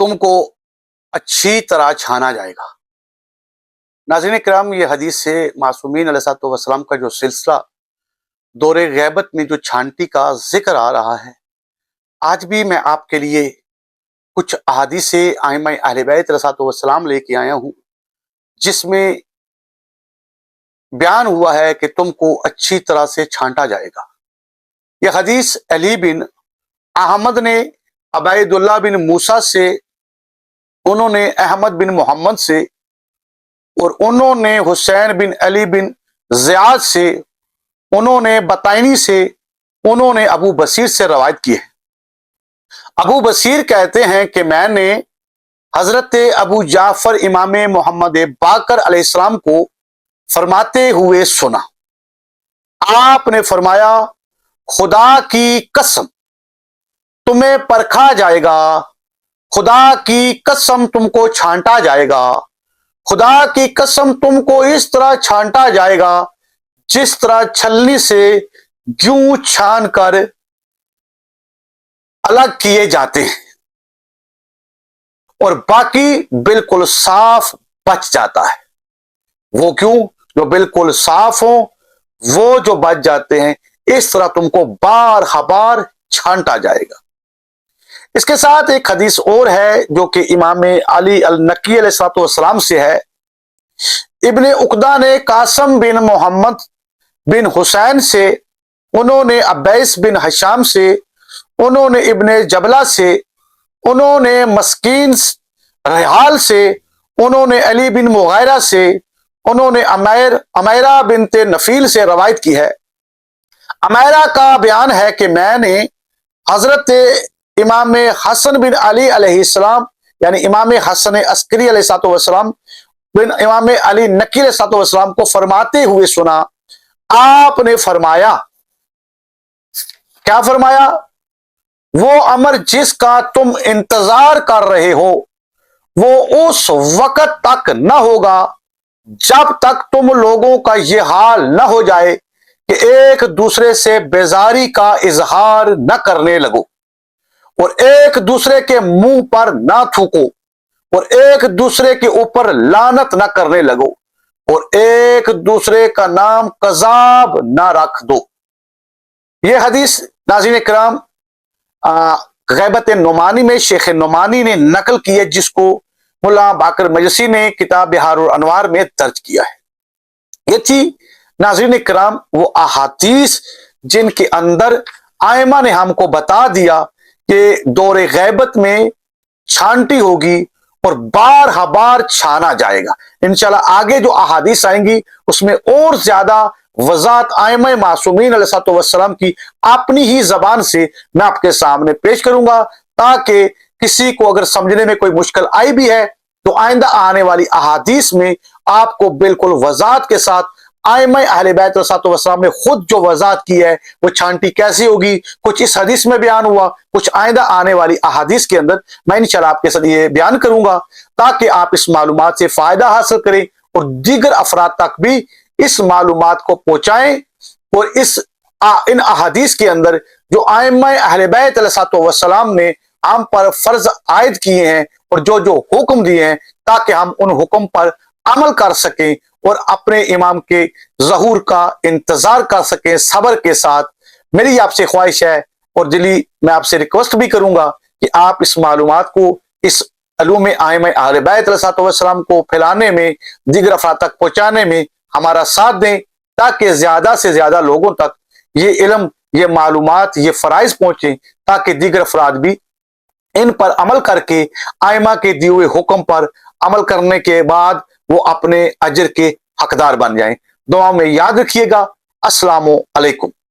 तुमको अच्छी तरह छाना जाएगा। नाज़रीन किराम, ये हदीस से मासूमीन अलैहिस्सलाम का जो सिलसिला दौरे गैबत में जो छांटी का जिक्र आ रहा है, आज भी मैं आपके लिए कुछ अहादीस से आइमा अहले बैत अलैहिस्सलाम लेके आया हूँ, जिसमें बयान हुआ है कि तुमको अच्छी तरह से छांटा जाएगा। यह हदीस अली बिन अहमद ने अबैदुल्लाह बिन मूसा से, उन्होंने अहमद बिन मोहम्मद से, और उन्होंने हुसैन बिन अली बिन ज़ियाद से, उन्होंने बताइनी से, उन्होंने अबू बसीर से रवायत की है। अबू बसीर कहते हैं कि मैंने हजरत अबू जाफर इमाम मोहम्मद बाकर अलैहिस्सलाम को फरमाते हुए सुना। आपने फरमाया, खुदा की कसम तुम्हें परखा जाएगा, खुदा की कसम तुमको छांटा जाएगा, खुदा की कसम तुमको इस तरह छांटा जाएगा जिस तरह छलनी से गेहूं छान कर अलग किए जाते हैं और बाकी बिल्कुल साफ बच जाता है। वो क्यों? जो बिल्कुल साफ हो वो जो बच जाते हैं, इस तरह तुमको बार हबार छांटा जाएगा। इसके साथ एक हदीस और है जो कि इमाम अली अल नकी अलैहिस्सलाम से है। इब्ने उकदा ने कासम बिन मोहम्मद बिन हुसैन से, उन्होंने अब्बैस बिन हशाम से, उन्होंने इब्ने जबला से, उन्होंने मस्कीन रिहाल से, उन्होंने अली बिन मुगैरा से, उन्होंने अमैरा बिनते नफील से रवायत की है। अमैरा का बयान है कि मैंने हजरत इमाम हसन बिन अली अलैहिस्सलाम, यानी इमाम हसन अस्करी अलैहिस्सलाम बिन इमाम अली नकी अलैहिस्सलाम को फरमाते हुए सुना। आपने फरमाया, क्या फरमाया? वो अमर जिसका तुम इंतजार कर रहे हो वो उस वक्त तक न होगा जब तक तुम लोगों का ये हाल न हो जाए कि एक दूसरे से बेजारी का इजहार न करने लगो और एक दूसरे के मुंह पर ना थूको और एक दूसरे के ऊपर लानत न करने लगो और एक दूसरे का नाम कजाब न रख दो। यह हदीस नाज़रीन किराम गैबत नुमानी में शेख नुमानी ने नकल की है, जिसको मुल्ला बाकर मजसी ने किताब बिहारुल अनवार में दर्ज किया है। ये थी नाज़रीन किराम वो अहादीस जिनके अंदर आइमा ने हमको बता दिया कि दौरे गैबत में छांटी होगी और बार हबार छाना जाएगा। इंशाल्लाह आगे जो अहादीस आएंगी उसमें और ज्यादा वजात आइमा मासूमीन अलैहिस्सलाम की अपनी ही जबान से मैं आपके सामने पेश करूंगा, ताकि किसी को अगर समझने में कोई मुश्किल आई भी है तो आइंदा आने वाली अहादीस में आपको बिल्कुल वजात के साथ आइमा अहले बैत अलैहिस्सलाम ने खुद जो वजात की है वो छांटी कैसी होगी, कुछ इस हदीस में बयान हुआ, कुछ आइंदा आने वाली अहादीस के अंदर मैं इंशाल्लाह आपके साथ ये बयान करूंगा, ताकि आप इस मालूमात से फायदा हासिल करें और दीगर अफराद तक भी इस मालूमात को पहुंचाएं और इन अहादीस के अंदर जो आइमा अहले बैत अलैहिस्सलाम ने हम पर फर्ज आयद किए हैं और जो जो हुक्म दिए हैं, ताकि हम उन हुक्म पर अमल कर सकें और अपने इमाम के ज़हूर का इंतजार कर सकें सब्र के साथ। मेरी आपसे ख्वाहिश है और दिली मैं आपसे रिक्वेस्ट भी करूंगा कि आप इस मालूमात को, इस अलूम आइमा अहले बैत अलैहिस्सलाम को फैलाने में, दीगर अफराद तक पहुंचाने में हमारा साथ दें, ताकि ज्यादा से ज्यादा लोगों तक ये इल्म, ये मालूमात, ये फराइज पहुंचे, ताकि दीगर अफराद भी इन पर अमल करके आइमा के दिए हुए हुक्म पर अमल करने के बाद वो अपने अजर के हकदार बन जाएं। दुआ में याद रखिएगा। अस्सलामु अलैकुम।